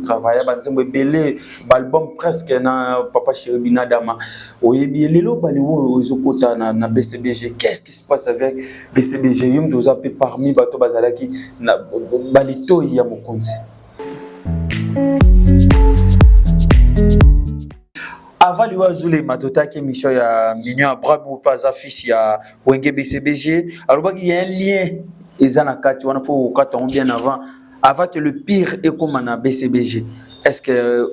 Travailler banzembo belé album presque na papa Chéribina Dama oyebi lelo bali wo ezokota na BCBG. Qu'est-ce qui se passe avec BCBG? Yum doza pe parmi bato bazalaki na balito ya mokonzi. Avant liwa zule matotaki émission ya Mignon Abraham pas fils ya Wenge BCBG. Alors il y a un lien ezana kati wana faut kata bien avant que le pire est comme en BCBG. Est-ce que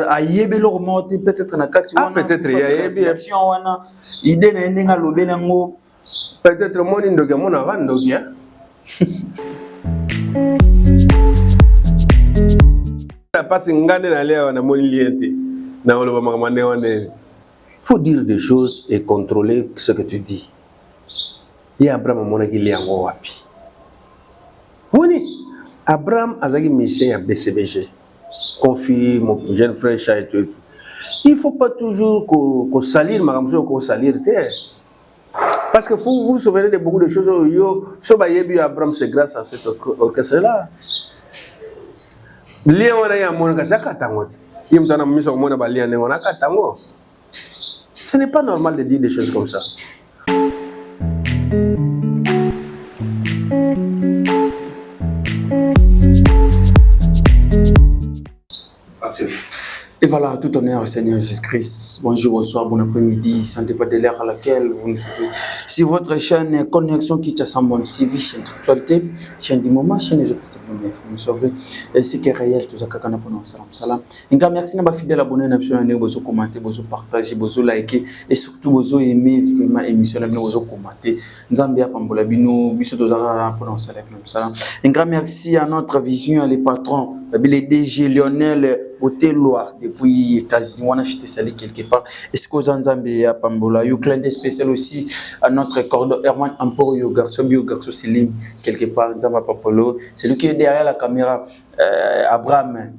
ayebelo remonter peut-être na kati wana peut-être il y a réflexion wana idée na ndenga lobela ngo peut-être moni ndokia mona vandokia parce que ngane na leo na moni liente na oloba makamane wane. Faut dire des choses et contrôler ce que tu dis. Il y a Abraham mona ki liango wapi. Oui, Abraham Azagi mission à BCBG. Confie mon jeune frère Chat et tout. Il ne faut pas toujours qu'on salir, qu'on salir terre. Parce que vous vous souvenez de beaucoup de choses. Abraham, c'est grâce à cet orchestre-là. Ce n'est pas normal de dire des choses comme ça. Et voilà, tout honneur au Seigneur Jésus-Christ. Bonjour, bonsoir, bon après-midi. Santé pas de l'air à laquelle vous nous suivez. Si votre chaîne Connexion qui est sur mon TV, chaîne d'actualité, chaîne du moment, chaîne je peux vous sauver. Et c'est que réel, tout ça, kakana pour nous, salam, salam. Et merci à ma fidèle abonné, n'a vous commenter, vous partager, vous liker et surtout vous aimer vraiment émission, vous commenter. Zambia Fambola Bino, Bissot Ozara pour nous, salam, salam. Et merci à notre vision, les patrons, les DG Lionel. Oteloa depuis États-Unis, on a acheté ça quelque part. Est-ce que vous en avez à Pambola? You clin d'œil spécial aussi à notre cordon Herman Amporio, garçon Selim quelque part. Nzamba Papolo, c'est lui qui est derrière la caméra. Abraham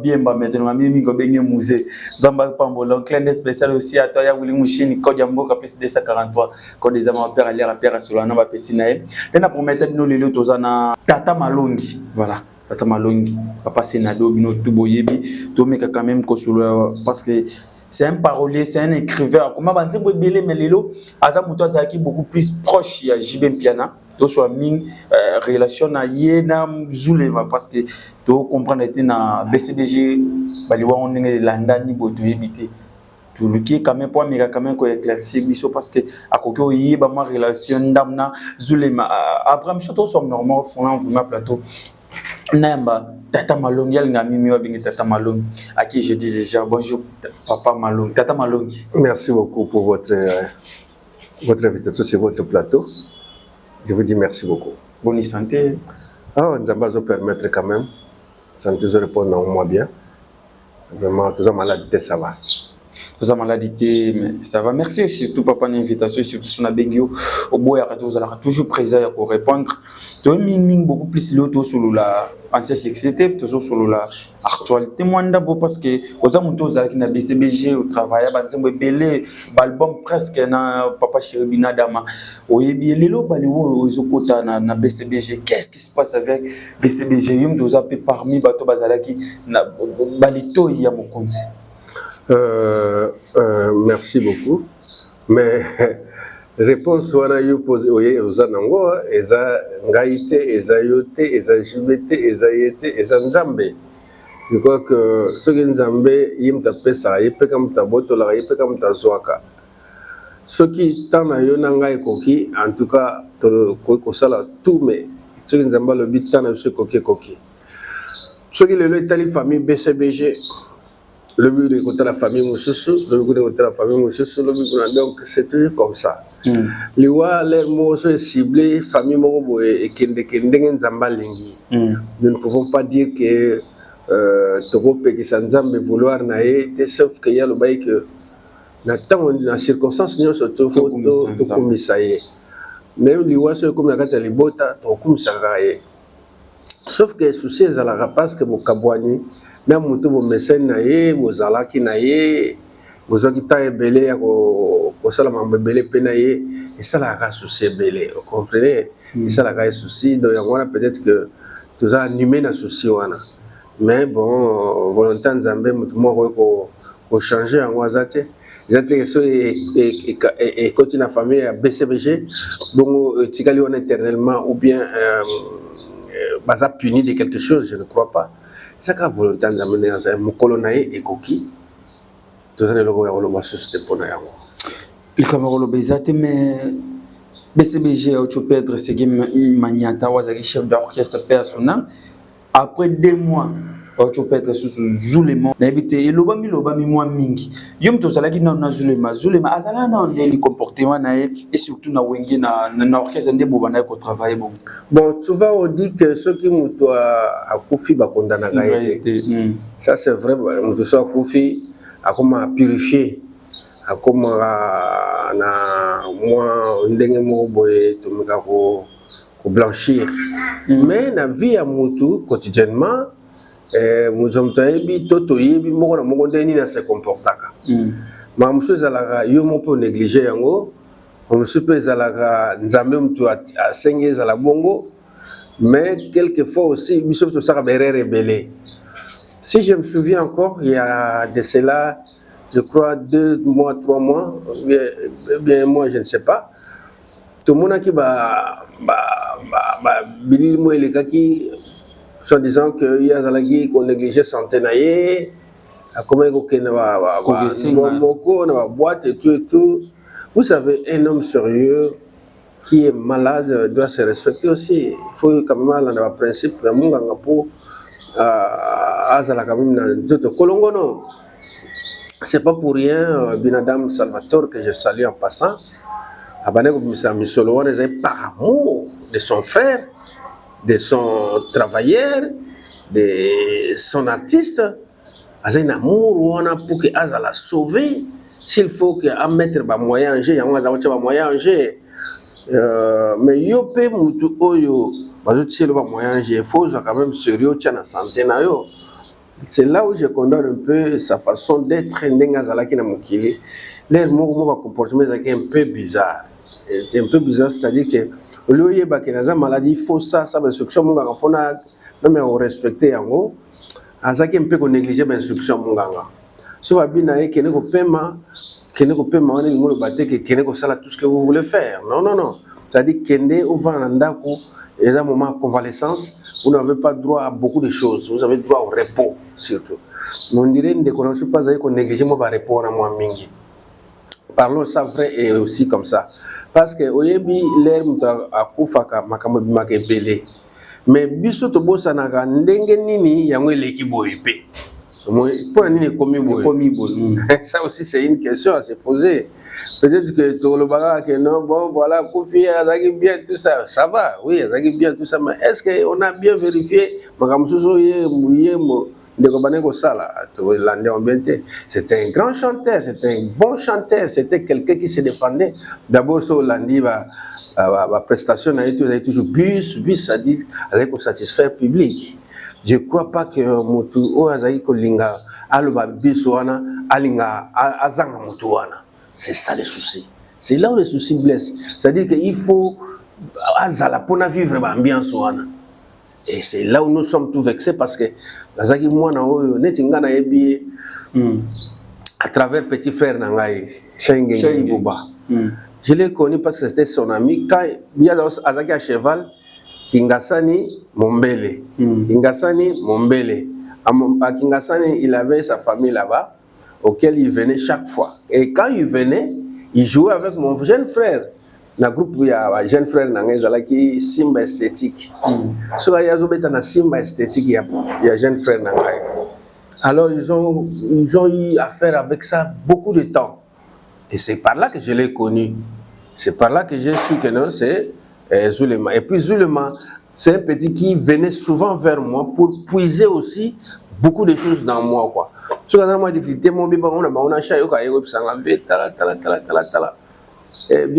Biemba maintenant, Mimi Gobenye Musée. Nzamba Pambola, clin d'œil spécial aussi à Toya Willy Mouchini, Code Yamboka PC243, Code des amateurs à l'air à Père Solana, ma petite naïe. Là, pour mettre nous les lots, Tata Malongi, voilà. Tata Malongi, papa Senado, Bino Tuboyebi, Tomeka quand même parce que c'est un parolier, c'est un écrivain. Comment on dit Belé Melelo, Azamuto Zaki beaucoup plus proche à JB Piana, to soit mine relation à Yena Zulema parce que tu comprends était na BCBG, baliwa on est landani boto ebité. Tout le qui est quand même pour mais quand même ko éclaircir biso parce que à koko yeba ma relation ndamna Zulema Abraham Choto sont normal font vraiment plateau. Namba, Tata Malongi, Tata Malongi, à qui je dis déjà bonjour, Papa Malongi, Tata Malongi. Merci beaucoup pour votre invitation sur votre plateau. Je vous dis merci beaucoup. Bonne santé. Ah, nous allons permettre quand même. Santé, je réponds en moi bien. Vraiment, tout ça maladie, ça va. Tout ça maladie, mais ça va. Merci surtout, Papa, l'invitation, surtout sur la Bengio. Au bout, vous allez toujours présent pour répondre. Tu as beaucoup plus l'auto sur la ancienne sexualité, toujours sur la actualité. Moi, d'abord, parce que aux amoutons qui na BCBG au travail, banzembo belé, album presque na Papa Chéribina Dama. Oyebi lelo baliwo ezokota na BCBG. Qu'est-ce qui se passe avec BCBG? Yum doza pe parmi bato bazalaki na balito ya mokonzi. Merci beaucoup. Mais réponse wana yo posé aux anango eza ngaite eza yote eza jibete eza yete eza nzambe. Je crois que ce que nzambe yim tapesa yepe kam taboto la yepe kam tazwaka. Ce qui tant na yo nanga ekoki en tout cas ko sala tout mais ce que nzamba le but tant na ce koki. Ce qui le tali famille BCBG. Le but de côté la famille Moussoussou, le but de côté la famille Moussoussou, le but donc c'est toujours comme ça. Les wa les mots sont ciblés famille Morobo et Kende Nzamba Lingi. Nous ne pouvons pas dire que Togope qui s'enzambe vouloir naïe, sauf qu'il y a le bail que dans circonstance nous se trouve tout comme ça y est. Même les wa sont comme la carte les bota, tout comme ça y est. Sauf que souci à la rapace que mon kabouani. Na mutu bo mesen na ye bozalaki na ye besoin qui t'a belé au salam belé penaye et ça la souci belé, vous comprenez? Et ça la souci donc on peut-être que tout ça animé na souci wana. Mais bon volontaire Nzambe mutu moko ko changer en wazate. Et quand une famille à BCBG, bon, tikali on éternellement ou bien basa puni de quelque chose, je ne crois pas. Ça qu'a volonté d'amener un mokolonae et coquille. Tout ça, le gouvernement société pour naïa. Le Cameroun bezate mais BCBG a tu perdre ce qui maniata wazaki chef d'orchestre personnel après 2 mois. Tu peux être sous Zulema. N'habite et l'obami moi mingi. Yom to salaki na Zulema azala na ndeli comportement na et surtout na wengi na orchestre ndé bobana ko travailler bon. Bon, souvent on dit que ceux qui muto a kufi ba kondana gaite. Ça c'est vrai, muto so kufi a comme purifier a comme na moi ndenge mo boye to meka ko blanchir. Mais na vie à muto quotidiennement Muzomtaebi toto yebi moko na moko ndeni na se comportaka. Ma muso zalaka yo mo po négliger yango. Muso pe zalaka nzambe mtu asenge zala bongo. Mais quelquefois aussi biso to saka berere belé. Si je me souviens encore, il y a de cela, je crois 2 mois, 3 mois, bien moi je ne sais pas. Tout le monde qui bilil mo elekaki en disant qu'il y a des gens qui négligeaient centenaire, comment ils ont boîte et tout. Vous savez, un homme sérieux qui est malade doit se respecter aussi. Il faut quand même aller dans le principe de Mungangapo, c'est pas pour rien, Binadam Salvatore, que je salue en passant, par amour de son frère, de son travailleur, de son artiste, a un amour pour que Azala sauver. S'il faut que à mettre des moyens en jeu, il y a des moyens en jeu. Mais yo pe mutu oyo, bazoutsi le moyen en jeu, il faut quand même sérieux tiens la santé na yo. C'est là où je condamne un peu sa façon d'être Ndengazala qui na mokili. Leur comportement est un peu bizarre. C'est un peu bizarre, c'est-à-dire que au lieu de faire maladie, il faut ça, l'instruction, même respecter yango, azaki un peu négliger l'instruction. Si vous avez paiement, on est tout ce que vous voulez faire. Non. C'est-à-dire que vous avez un moment de convalescence, vous n'avez pas droit à beaucoup de choses. Vous avez droit au repos, surtout. Mais on dirait que ne suis pas négliger mon repos à moi mingi. Parlons ça vrai et aussi comme ça. Parce que oyebi l'air a kufaka makambo bimaka ebele mais biso to bosanaka ndenge nini yango eleki boye pe pour nini komi boye ça aussi c'est une question à se poser. Peut-être que to le baga que non bon voilà kufi azaki bien tout ça, ça va oui azaki bien tout ça, mais est-ce que on a bien vérifié makambo soso ye mo c'était un grand chanteur, c'était un bon chanteur, c'était quelqu'un qui se défendait. D'abord, sur Landi, la prestation a été toujours bus, ça dit, avec satisfaire le public. Je ne crois pas que Moutou, Azaï Kolinga, Aluba Biswana, Alinga, Azanga Moutouana. C'est ça le souci. C'est là où le souci blesse. C'est-à-dire qu'il faut Azala pour vivre l'ambiance. Et c'est là où nous sommes tous vexés parce que à travers petit frère Nangaï, Shengen Bouba. Je l'ai connu parce que c'était son ami. Quand il y a Azaki à cheval, Kingasani Mombele. Kingasani Mombele. À Kingasani, il avait sa famille là-bas, auquel il venait chaque fois. Et quand il venait, il jouait avec mon jeune frère. Dans le groupe, il y a un jeune frère qui est Simba Esthétique. Sur la Simba Esthétique, il y a un jeune frère. Alors, ils ont eu affaire avec ça beaucoup de temps. Et c'est par là que je l'ai connu. C'est par là que j'ai su que non, c'est Zulema. Et puis Zulema, c'est un petit qui venait souvent vers moi pour puiser aussi beaucoup de choses dans moi, quoi. Sur la difficulté, mon bébé, on a chaillé,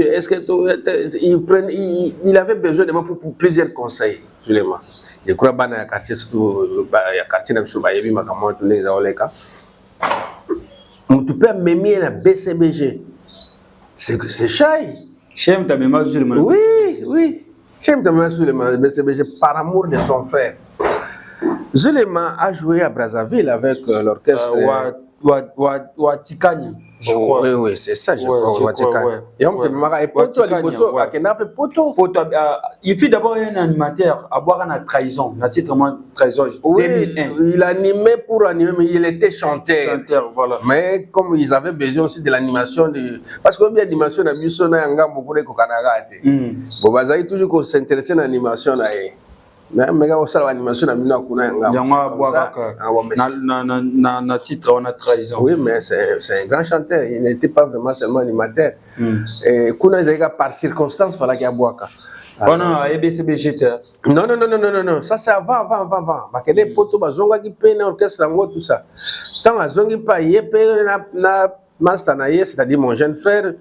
est-ce que il avait besoin de moi pour plusieurs conseils, Zulema. Je crois que dans le quartier, surtout, il y a quartier qui est tu peux m'aimer la BCBG. C'est chai. Chem ta même Zulema. Oui. Chem ta même Zulema la BCBG par amour de son frère. Zulema a joué à Brazzaville avec l'orchestre. Watikanya. Oui, c'est ça, je crois. Et on te demande, il fit d'abord un animateur à boire une trahison, un titre trahison. Oui, 2001. Il animait pour animer, mais il était chanteur. Voilà. Mais comme ils avaient besoin aussi de l'animation, parce que l'animation a mis son anga beaucoup de Kokanaga. Bon, Bazaï toujours s'intéresser à l'animation là. Mais quand on sait l'animation, on a titre, on a trahison. Oui, mais c'est un grand chanteur. Il n'était pas vraiment seulement animateur. Et par circonstance, il fallait qu'il y ait Boaka. Oh non, ABCBG. Non. Ça c'est avant. Parce que les potos, bazonga qui payent l'orchestre, tout ça. Tant bazongi pas yépé na master naïe, c'est-à-dire mon jeune frère.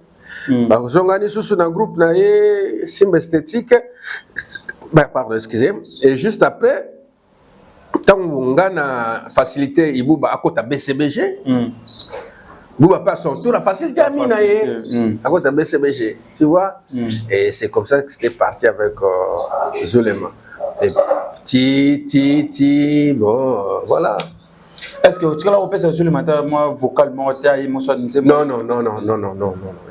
Bazonga ni sous un groupe naïe, Simba esthétique. Pardon, excusez. Et juste après, tant on a facilité Ibouba à côté de BCBG, Bouba passe son tour à facilité à Minaye à côté de BCBG, tu vois. Et c'est comme ça que c'était parti avec Zulema. Et bon, voilà. Est-ce que tu as repéré Zulema, moi, vocalement, Non,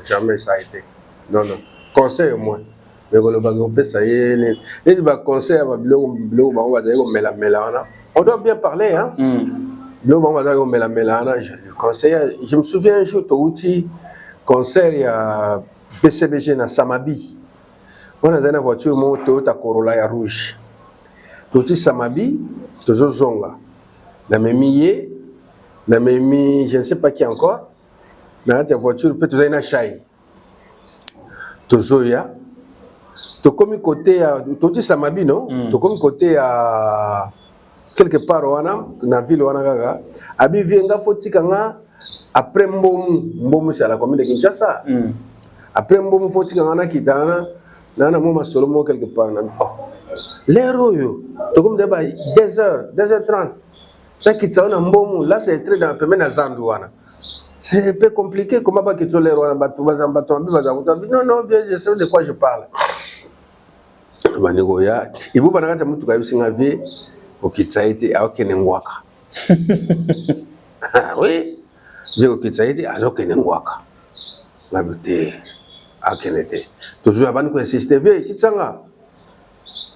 jamais ça a été. Non. Conseil au moins. Mais on doit bien parler, hein. Je lui conseille. Je me souviens un jour, tu conseil à BCBG na Samabi. On a une voiture, mon Toyota Corolla rouge. Tout Samabi, toujours zonga. La même je ne sais pas qui encore. La voiture peut toujours une chai. Tozoya, to comme côté à Toti Samabi, non? To comme côté à quelque part dans la ville Wanagaga, abi vienga fotikanga après Mbomu c'est à la commune de Kinshasa. Après Mbomu fotikanga na kitana na moma solomo quelque part na. L'heure yo, to comme d'abord 2h30. Ça qui ça na Mbomu, là c'est très dans peine à Zandouana. C'est un peu compliqué. Comment pas que tu les rois non, je sais de quoi je parle. Il faut pas que tu aies au Kitsaïti à Okenengwaka. Oui, j'ai au Kitsaïti à Okenengwaka. La beauté à Kenete. Toujours avant de insister, viens, Kitsanga.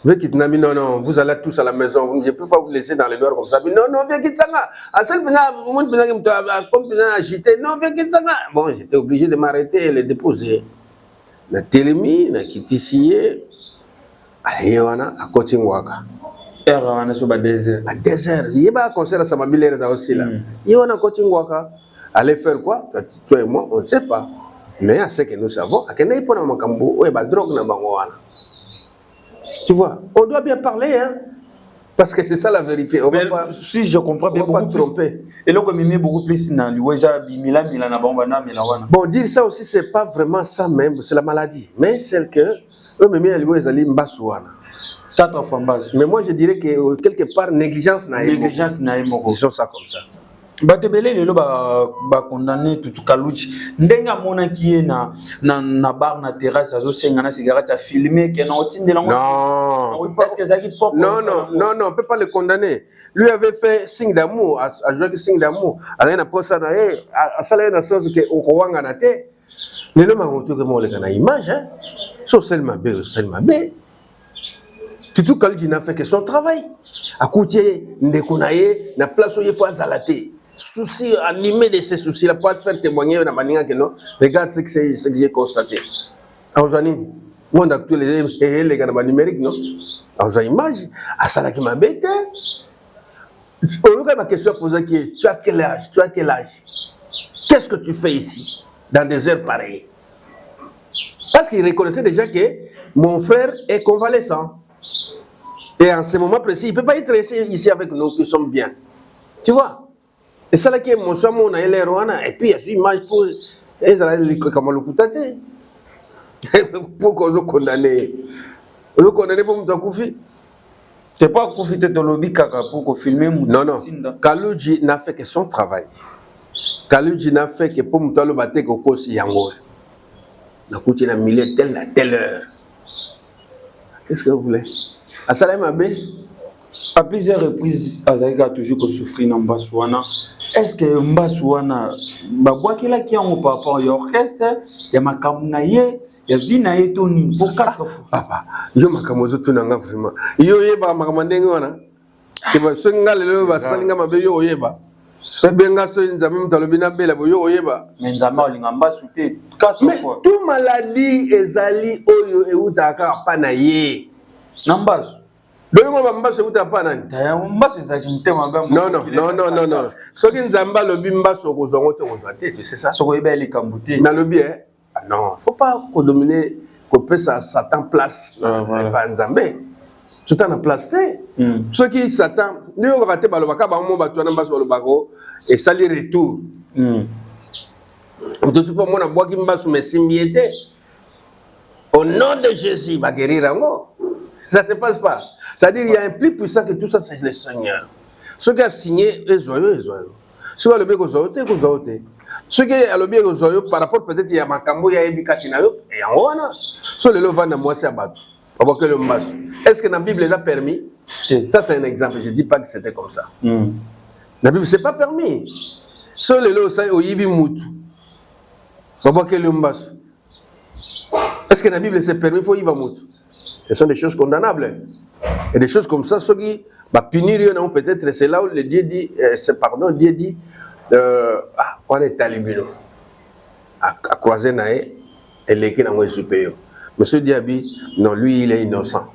Non, vous allez tous à la maison, je ne peux pas vous laisser dans les noirs comme ça. Non, viens Kitsanga. À celle qui m'a agité, non, viens Kitsanga. Bon, j'étais obligé de m'arrêter et les déposer. Na Télémi, na Kitisiye, allez, on a à Kotingwaka. On a sur le désert. À désert, il y a un concert à Samabile aussi là. Il y a un Kotingwaka. Allez faire quoi? Toi et moi, on ne sait pas. Mais à ce que nous savons, à quel point on a un drogue dans le tu vois, on doit bien parler, hein, parce que c'est ça la vérité. On mais va pas, si je comprends bien, beaucoup plus. Et là, comme il met beaucoup plus dans bon, dire ça aussi, c'est pas vraiment ça même, c'est la maladie. Mais c'est que eux, mais moi, je dirais que quelque part, négligence n'a disons ça comme ça. Batebele lelo ba condamné tout kaluchi ndenga mona qui est na bar na terrasse azo senga na cigarette a filmé que na otindela non parce que ça qui pop non on peut pas le condamner. Lui avait fait signe d'amour a joué signe d'amour a na posa na a sala na chose que o kowanga na te lelo ma roto que mo le kana image hein so seulement B tout kaluchi n'a fait que son travail a coûté ndekonaye na place où il faut azalater. Souci animé de ces soucis, là, pour te faire témoigner de la manière que non. Regarde ce que j'ai constaté. Aujourd'hui, monde actuel, les gars numériques, non. Aujourd'hui, image, à ça là qui m'a bêté. Ma question posée qui est, tu as quel âge? Qu'est-ce que tu fais ici, dans des heures pareilles? Parce qu'il reconnaissait déjà que mon frère est convalescent. Et en ce moment précis, il ne peut pas être ici avec nous qui sommes bien. Tu vois? Et ça là qui est mon somme, on a les rois, et puis il y a une image pour les comme le coutate. Pour qu'on soit condamné. On condamné pour me faire. C'est pas profiter de l'objet pour qu'on filme. Non. Kaluji n'a fait que son travail. Kaluji n'a fait que pour m'talo batte koko si yango. Na kuti na milieu telle heure. Qu'est-ce que vous voulez? Asalem Abbé? À plusieurs reprises, Azaki a toujours souffert dans Mbasouana. Est-ce que Mbasouana, Babouakela qui est en par rapport à l'orchestre, il y a Makamunaye, il y a Vinaye Toni pour 4 fois. Papa, yo Makamozo Tunanga vraiment. Yo yeba Makamandengo. Tu vas se ngaler le Basalinga Mabe yo yeba. Benga so nzambe mtalobina bela boyo yeba. Nzambe olingamba souté 4 fois. Tout maladie ezali oyo eutaka pana ye. Nambasu. Non, non. Ce qui nous a le bimba sur vos tu sais ça? Non, faut pas qu'on domine, qu'on peut ça Satan place. Pas Nzambé. Tout en place. Ceux qui Satan, nous on raté balobaka, bamo batuana baso le bago et ça les retour. Donc tu peux moi boire qui m'a sous mes simbiétés. Au nom de Jésus, va guérir encore. Ça ne se passe pas. C'est-à-dire qu'il y a un plus puissant que tout ça, c'est le Seigneur. Ceux qui ont signé, ils joyeux. Ceux qui ont le bien joyeux. Ceux qui ont le bien joyeux, par rapport peut-être il y a Makambo, il y a Ebikatinayo, et en haut, ceux qui ont le moi, c'est abattu. Est-ce que la Bible les a permis? Ça, c'est un exemple. Je ne dis pas que c'était comme ça. La Bible, ce n'est pas permis. Ceux qui ont le Moutou. Est-ce que la Bible s'est permis? Il faut y aller. Ce sont des choses condamnables. Et des choses comme ça, ceux qui punir, peut-être, c'est là où le Dieu dit, Dieu dit, on est talibino. À croiser nae, et l'équipe dans le supérieur. Monsieur Diaby, non, lui, il est innocent.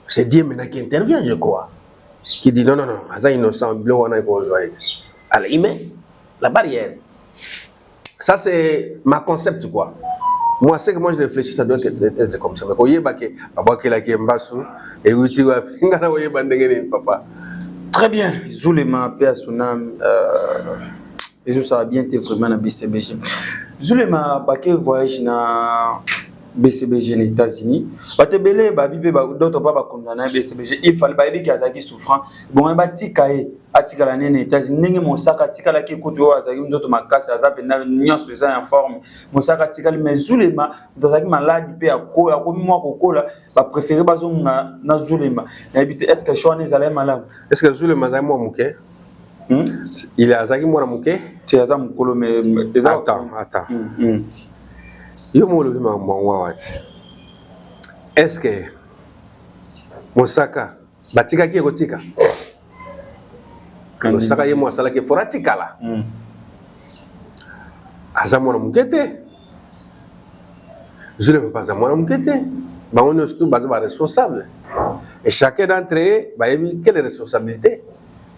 C'est Dieu maintenant qui intervient, je crois. Qui dit non, il est innocent, alors il met la barrière. Ça, c'est ma concept, quoi. Moi, c'est que moi je réfléchis, ça doit être comme ça. Mais quand il y a papa. Très bien. Zulema, paix à son âme. Et ça a bien été vraiment dans BCBG. Zulema, baké voyage dans BCBG aux États-Unis. Batebele, babibé, d'autres pas condamnés BCBG. Il fallait pas qu'il y ait souffrant. Bon, un batikaye. Atika la nene États-Unis nenge mosaka atika la ki kutu azaki nzoto makasi azape na nyonso eza en forme mosaka atika mais Zulema dazaki maladi pe akoya komi mwa kokola ba préférer bazonga na Zulema na habite est-ce que choix nezala malade est-ce que Zulema za mwa muke il est azaki mwa muke tu aza mukolo mais attends yo mo lobi ma mwa wati est-ce que mosaka batika ki ekotika Saka ye mo asala ke foratika la. Azamona mukete. Je ne veux pas amona mukete. Ba on est tout basé responsable. Et chacun d'entre eux, ba yebi quelle responsabilité.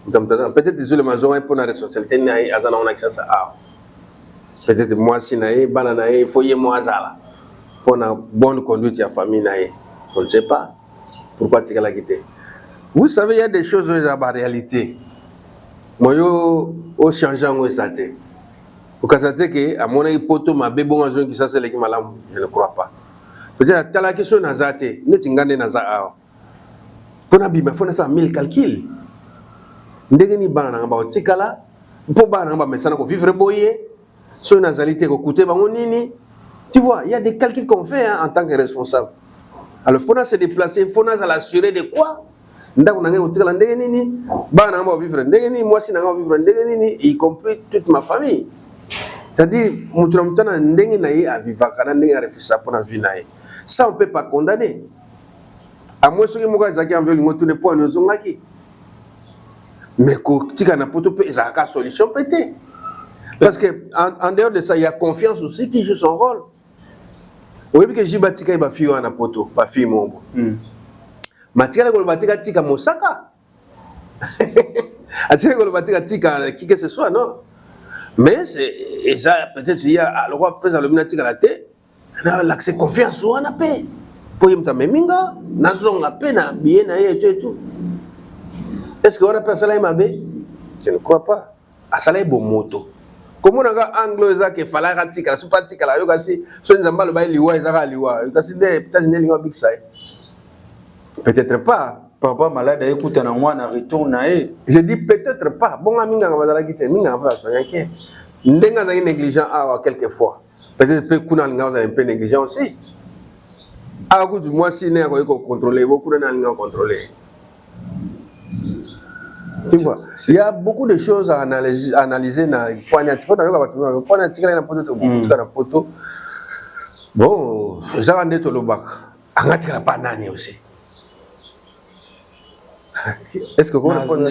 Peut-être désolé maison est pour la responsabilité na azana on accès ça. Peut-être moi si nae banana il faut y moi azala. Pour la bonne conduite de la famille nae. On ne sait pas. Pourquoi tu la quitter. Vous savez il y a des choses dans la réalité. Moi, au changeant au santé. Au cas que à mon hypothèse, ma bébé bon qui ça c'est l'équipe malam, je ne crois pas. Peut-être à la question nazate, ne tingane naza. Pour na bima, faut na ça 1000 calculs. Ndenge ni bana ngamba otikala, pour bana ngamba mais ça na ko vivre boyer, so nazalité ko coûter bango nini. Tu vois, il y a des calculs qu'on fait en tant que responsable. Alors faut na se déplacer, faut na l'assurer de quoi? Ndako nanga otikala ndenge nini bana ngamba vivre ndenge nini moi si nanga vivre ndenge nini y compris toute ma famille. C'est-à-dire mutuna ndenge na ye avivaka na ndenge réfléchir pour la vie na ye. Ça on peut pas condamner. À moins que moka zaki envie ngoto ne point nozongaki. Mais ko tika na poto pe ezaka solution pété. Parce que en dehors de ça il y a confiance aussi qui joue son rôle. Oui que jibatika ba fiyo na poto ba fiyo mombo. Matika ko batika tika mosaka. Atika ko batika tika qui que ce soit non. Mais c'est et ça peut-être il y a alors présent le minatika la tête. Na l'accès confiance ou na paix. Pour y mtame minga na zonga pe na bien na et tout. Est-ce que on a pensé là mabe? Je ne crois pas. À ça là bon moto. Comment on a anglo ezake fala ratika la supatika la yo kasi so nzamba lo ba liwa ezaka liwa. Yo kasi ne peut-être ne liwa big sai. Peut-être pas. Papa malade, écoute, on retourne. Je dis peut-être pas. Bon, Aminga va la guitare, Minga va soigner. Ndenga est négligent quelquefois. Peut-être que Kuna est un peu négligent aussi. Ah, moi, si n'est pas contrôlé, beaucoup de gens contrôler. Tu vois, il y a beaucoup de choses à analyser dans les points. Bon, ça va être le bac. Aussi. Est-ce que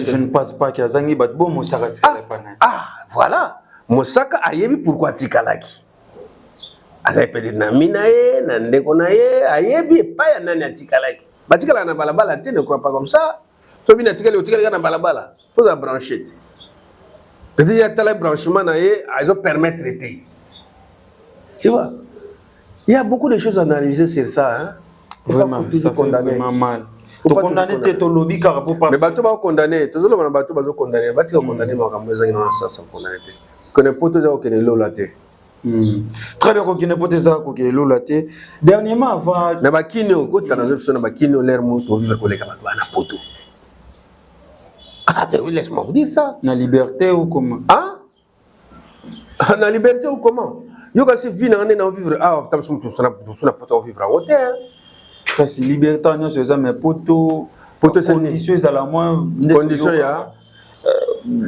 je ne pense pas qu'il y a Zangi Batbo, Moussaka Tikalapana. Ah, voilà. Moussaka a yebi pourquoi Tikalaki. Ala peut-être na minae, na ndekonaye, a yebi pas ya nani Tikalaki. Batikala na balabala, tu ne crois pas comme ça. Tu bien Tikali, Tikali na balabala. Faut la brancher. Peut-être il y a tel branchement na ye, ils ont permis de traiter. Tu vois? Il y a beaucoup de choses à analyser sur ça, hein. Vraiment, ça fait vraiment mal. Tu condamnes tes lobby car pour passer. Mais bateau va condamner. Tous les gens bateau va condamner. Bateau va condamner. Mais quand vous avez ça, ça condamner. Connais pas tous les gens qui ne l'ont laté. Très bien, qu'on ne peut pas ça, qu'on ne l'ont laté. Dernièrement, avant. Na bakino, quand on a besoin de bakino, l'air mou, tu vivre collé comme un poto. Ah, mais oui, laisse-moi vous dire ça. La liberté ou comment? Hein? La liberté ou comment? Yo quand c'est vie dans vivre ah, t'as besoin de poto vivre en hôtel. Parce que liberté, on a ça, mais poteau, conditions à la moins. Conditions, il y a.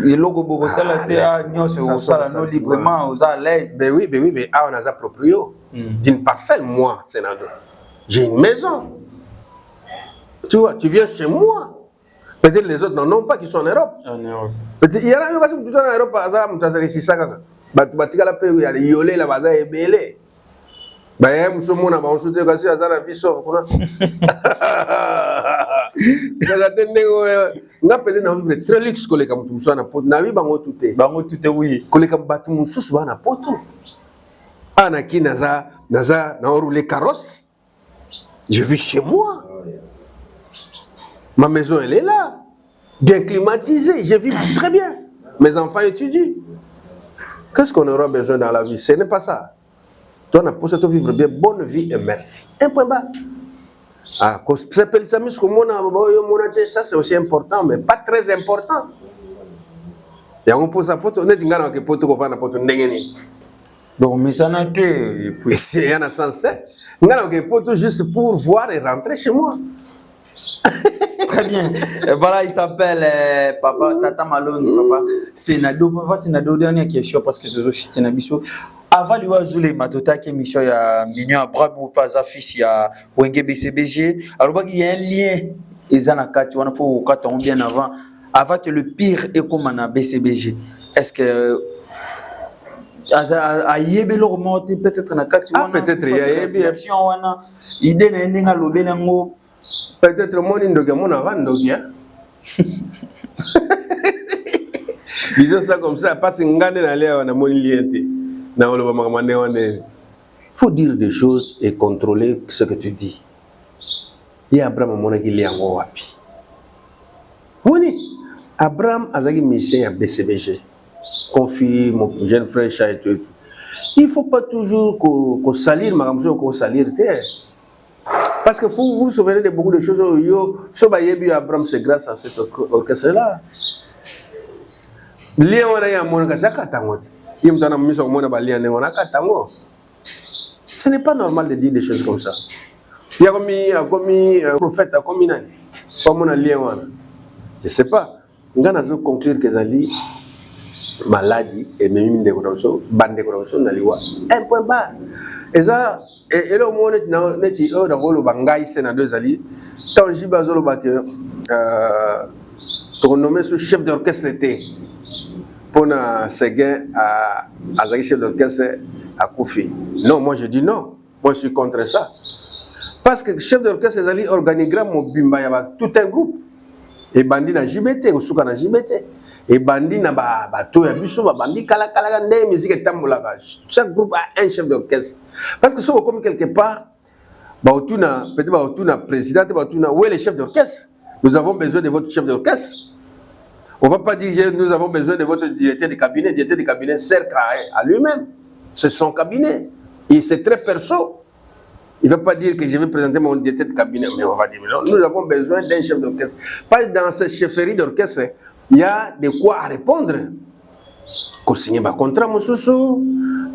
Et logo beaucoup ça la terre, nous c'est ça non librement, aux à l'aise. Ben oui, mais ah on a ça proprio. D'une parcelle, moi, sénateur. J'ai une maison. Tu vois, tu viens chez moi. Peut-être les autres n'en ont pas qui sont en Europe. En Europe. Peut-être il y a un tout en Europe, par exemple, tu as réussi ça. Batika la paix, il y a les yolés, la baza est belé. Bah, nous sommes en train de se faire la vie sauf. On a peut-être un très luxe que les campus sont à Poto. Navi bango tout est. Bango tout est oui. Que les campus sont souvent à Poto. Anaki naza na roulé carrosse. Je vis chez moi. Ma maison elle est là, bien climatisée. Je vis très bien. Mes enfants étudient. Qu'est-ce qu'on aura besoin dans la vie? Ce n'est pas ça. Toi, on a pour ça vivre bien, bonne vie et merci. Un point bas. Ah, ça c'est aussi important, mais pas très important. Et on pose à poto, on est dit que poto qu'on va na poto ndengeni. Donc, mais ça n'a que. Et c'est un sens. On a que poto juste pour voir et rentrer chez moi. Très bien. Voilà, il s'appelle Papa Tata Malone. Papa Senado. Papa Senado, dernière question parce que je suis un biso. Avant de voir les matota qui est mission, il y a Mignon Brabo, pas fils, il y a Wenge BCBG. Alors, il y a un lien. Ils ont un cas, il faut qu'on bien avant que le pire est comme un BCBG. Est-ce que. A yebe lo remonter peut-être na kati wana peut-être il y a réflexion wana idée na ndinga lobe nango peut-être mon indoga mon avandogia disons ça comme ça parce que ngane na leo na mon liente na oloba makamane wane faut dire des choses et contrôler ce que tu dis. Il y a Abraham mona ki liango wapi woni Abraham azaki mission ya BCBG. Confie mon jeune frère Chat et tout. Il ne faut pas toujours qu'on salir ma ramso qu'on salir terre. Parce que vous vous souvenez de beaucoup de choses. Abraham, c'est grâce à cet orchestre-là. Ce n'est pas normal de dire des choses comme ça. Il y a commis un prophète, comme je ne sais pas. On a conclure que Zali maladie et même des corruptions, bande de corruption dans les lois. Un point bas. Et ça, et le monde est dans le bangaï, c'est dans deux alliés. Tant j'y base le bac, ton nommé ce chef d'orchestre était pour un séguin à chef d'orchestre à Koufi. Non, moi je dis non. Moi je suis contre ça. Parce que chef d'orchestre, c'est un organigramme, il y a tout un groupe. Et bandit na JBT, ou souka na JBT. Et bandit na bateau ya biso ba bandi kala ndé musique tambolaka. Chaque groupe a un chef d'orchestre. Parce que si on comme quelque part ba otuna peut-être ba otuna président ba otuna où est le chef d'orchestre? Nous avons besoin de votre chef d'orchestre. On va pas dire nous avons besoin de votre directeur de cabinet. Le directeur de cabinet sert à lui-même. C'est son cabinet. Et c'est très perso. Il ne va pas dire que je vais présenter mon directeur de cabinet, mais on va dire, non, nous avons besoin d'un chef d'orchestre. Pas dans cette chefferie d'orchestre, il y a de quoi à répondre. Qu'on signe un contrat, mon sous,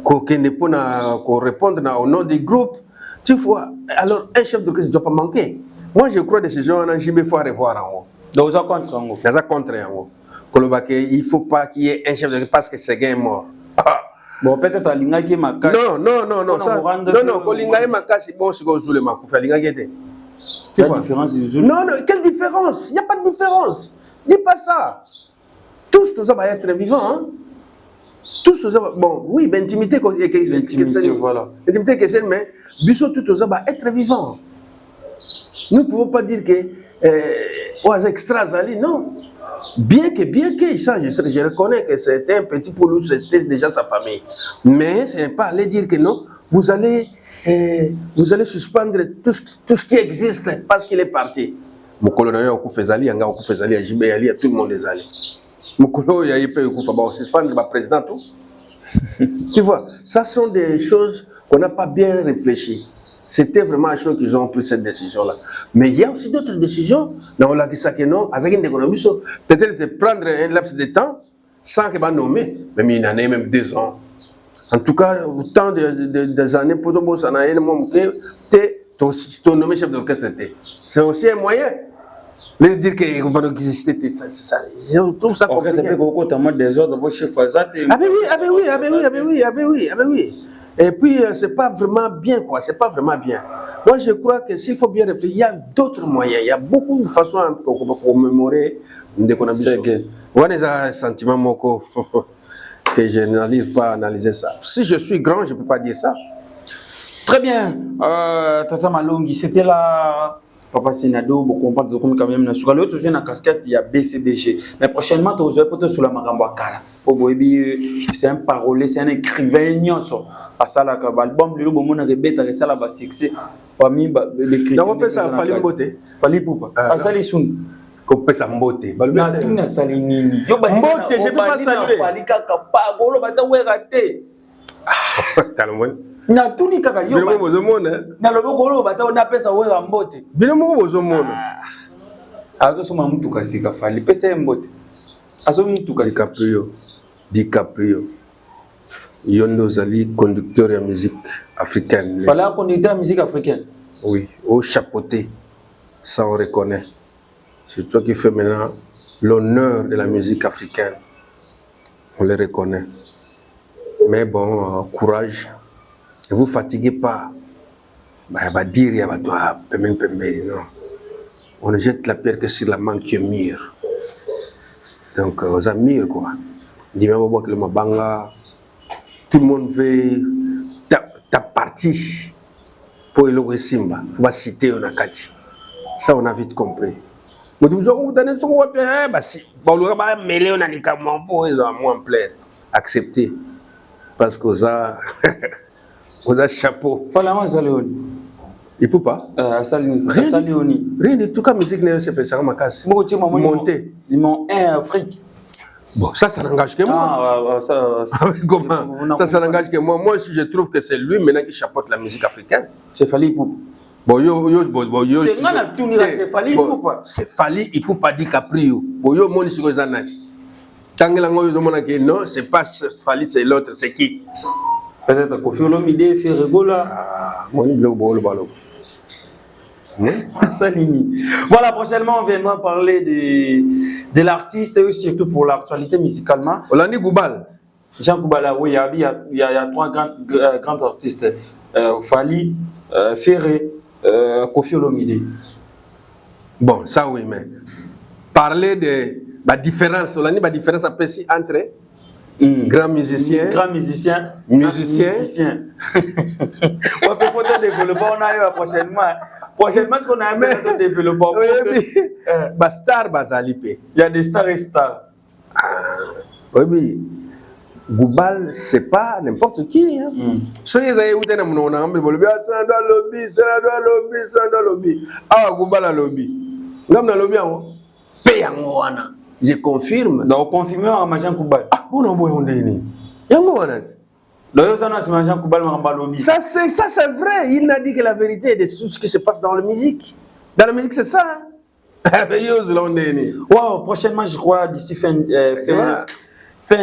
qu'on répondre au nom du groupe. Tu vois, alors un chef d'orchestre ne doit pas manquer. Moi, je crois que les décisions en JB, il faut revoir en haut. Donc, vous avez contre en haut. Dans un contre en haut. Il ne faut pas qu'il y ait un chef d'orchestre parce que c'est est mort. Bon, peut-être à l'ingaki makasi. Non, ça. Non, Kolingaye makasi, bon, c'est Zulu Makoufa, l'ingaki. Quelle différence du Zulu? Non, quelle différence? Il n'y a pas de différence. Dis pas ça. Tous nous allons être vivants. Hein? Tous nous allons. Bon, oui, l'intimité, voilà. L'intimité, mais tous nous allons être vivants. Nous ne pouvons pas dire que. Aux extras, non. Bien que ça, je reconnais que c'était un petit pour lui, c'était déjà sa famille. Mais ce n'est pas aller dire que non, vous allez suspendre tout ce qui existe parce qu'il est parti. Mon colonel a fait Zali, a fait JB Ali, tout le monde est allé. Mon colonel a fait suspendre le président tout. Tu vois, ça sont des choses qu'on n'a pas bien réfléchi. C'était vraiment à chaud qu'ils ont pris cette décision-là. Mais il y a aussi d'autres décisions. On l'a dit ça que non, avec une économie, peut-être de prendre un laps de temps sans qu'il va nommer. Même il y en a même 2 ans. En tout cas, autant des années pour tout ça, ton nommé chef d'orchestre. C'est aussi un moyen. Mais dire que c'était ça. Je trouve ça compliqué. C'est pas des autres, vos chefs Ah ben oui. Et puis, c'est pas vraiment bien, quoi. C'est pas vraiment bien. Moi, je crois que s'il faut bien réfléchir, il y a d'autres moyens. Il y a beaucoup de façons pour commémorer des conditions. On a des sentiments que je n'arrive pas à analyser ça. Si je suis grand, je ne peux pas dire ça. Très bien. Tata Malongi, c'était là. Papa Sénado, vous comprenez quand même. L'autre, je viens en casquette, il y a BCBG. Mais prochainement, tu vas peut-être sur la Maramba Kala. C'est un parolier, c'est un écrivain. À ça, l'album, le bon, on a répété, ça là, succès. Parmi les critiques. On peut ça, Fali Mbote. Fali Poupa. À ça, les soun. Qu'on peut ça Mbote. Mbote, je peux pas saluer. Fali Kaka, Pagolo, Bata, Ouerate. Talmon. Na tuni kaka yo ba na loboko bata ona pesa wera mbote bino mo bozomona ato soma mtu kasika Fali pesa mbote aso mtu kasika DiCaprio yondo zali conducteur de musique africaine. Fala conducteur de musique africaine. Oui, au chapeauté, ça on reconnaît. C'est toi qui fais maintenant l'honneur de la musique africaine. On le reconnaît. Mais bon, courage. Ne vous fatiguez pas. Dire, non. On ne jette la pierre que sur la main qui est mûre. Donc, aux amis, quoi. Tout le monde veut ta partie pour le Simba. Il faut pas citer Onakati. Ça, on a vite compris. Mais vous accepter. Parce qu'on a chapeau. Fala Saléoni. Il peut pas. Saléoni. Rien de tout cas musique n'est pas ça ma casse. Monter. Ils m'ont un Afrique. Bon, ça n'engage que moi. Comment ça n'engage que moi. Moi, si je trouve que c'est lui maintenant qui chapeaute la musique africaine. C'est Fali Poupa. C'est Fali, il peut pas dire DiCaprio. Non, c'est pas Fali, c'est l'autre, c'est qui? Peut-être Kofi Olomide fait rigola. Salini. Voilà, prochainement, on viendra parler de l'artiste et surtout pour l'actualité musicalement. Olani Goubal. Jean Goubala, oui, il y a 3 grands artistes. Fali, Ferré, Kofi Olomide. Bon, ça oui, mais parler de la différence, Olani, la différence entre grand musicien. On peut développer, on a eu prochainement. Prochainement, ce qu'on a aimé développer. Star Bazalipe. Il y a des stars et stars. Oui, Goubal, c'est pas n'importe qui. Soyez allés où t'es dans mon nom, ça doit lobby. Ah, Goubal a lobby. L'homme n'a lobby, je confirme. Donc, confirmé à Majan Goubal. Ah, on a besoin de ni. Yango wanat. Ça c'est vrai. Il n'a dit que la vérité de tout ce qui se passe dans la musique. Dans la musique, c'est ça. Wow, prochainement, je crois, d'ici fin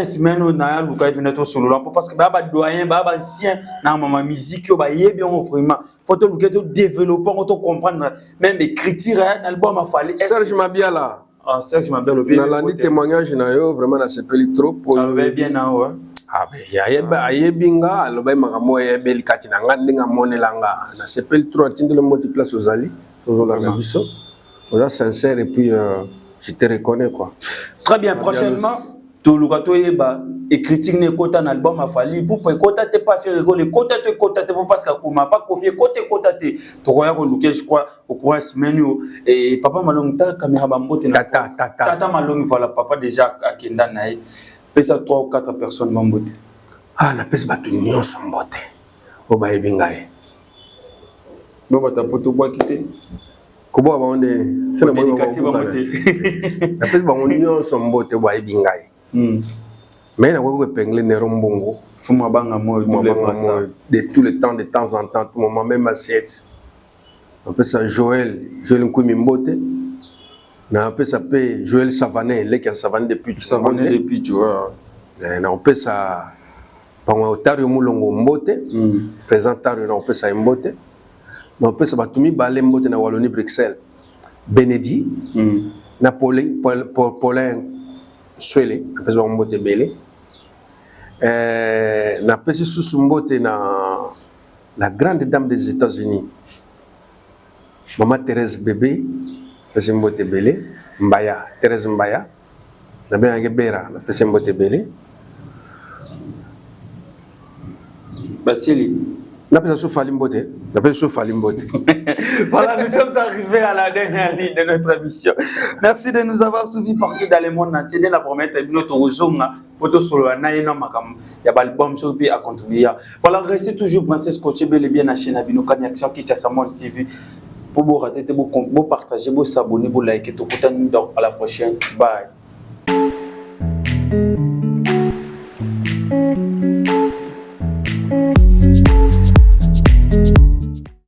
semaine, on a Luka solo parce que baba doyen, baba ancien, dans ma musique, bah y est bien vraiment. Faut que nous développer, on comprendre même écriture, un album a fallu. Serge Mabiala. Ah, Serge Mabiala. Dans la témoignage, vraiment, ça s'appelle trop pour. Ah, bien là, ouais. Ah ben ya binga aloba makamo ya belikati na ngandinga monelanga na s'appelle trop atinde le mot de place aux ali sur la biso. On est sincère et puis je te reconnais quoi. Très bien, prochainement tout le gâteau est bas et critique ne quota un album a fallu pour quota t'es pas fait rigoler quota t'es parce que comme pas confier quota t'es tu crois qu'on nous je crois au courant semaine et papa malong ta caméra bambote tata malong voilà papa déjà à kenda naï pesa 3 ou 4 personnes bambote ah na pesa batu nyonso mbote o ba ebingaye no bata poto bois quitter kobo ba onde fena mo bambote na pesa ba nyonso mbote bois ebingaye mais na ko pengle ne rombongo fuma banga mo de tout le temps de temps en temps tout moment même à 7 on peut ça Joël Nkumi Mbote na on peut ça Joël Savané les qui Savané depuis tu vois na on peut ça pango Tario Mulongo Mbote présentateur na on peut ça Mbote na on peut ça batumi balé Mbote na Wallonie Bruxelles Benedi na Paulin Swele on peut ça Mbote belé na pesi sous Mbote na la grande dame des États-Unis Maman Thérèse Bébé pesi Mbote belé Mbaya Thérèse Mbaya na bien Gebera na pesi Mbote belé Basili na pesi Soufali Mbote na pesi Soufali Mbote. Voilà, nous sommes arrivés à la dernière ligne de notre émission. Merci de nous avoir suivis partout dans le monde entier. Dès la première notre Rozonga, photo solo naïna makam, ya balbum sur à contribuer. Voilà, restez toujours Princesse Coché bel et bien à chaîne Abino Connexion qui t'a Samon TV. Pour vous rater, vous partager, vous s'abonner, vous liker, tout donc à la prochaine. Bye.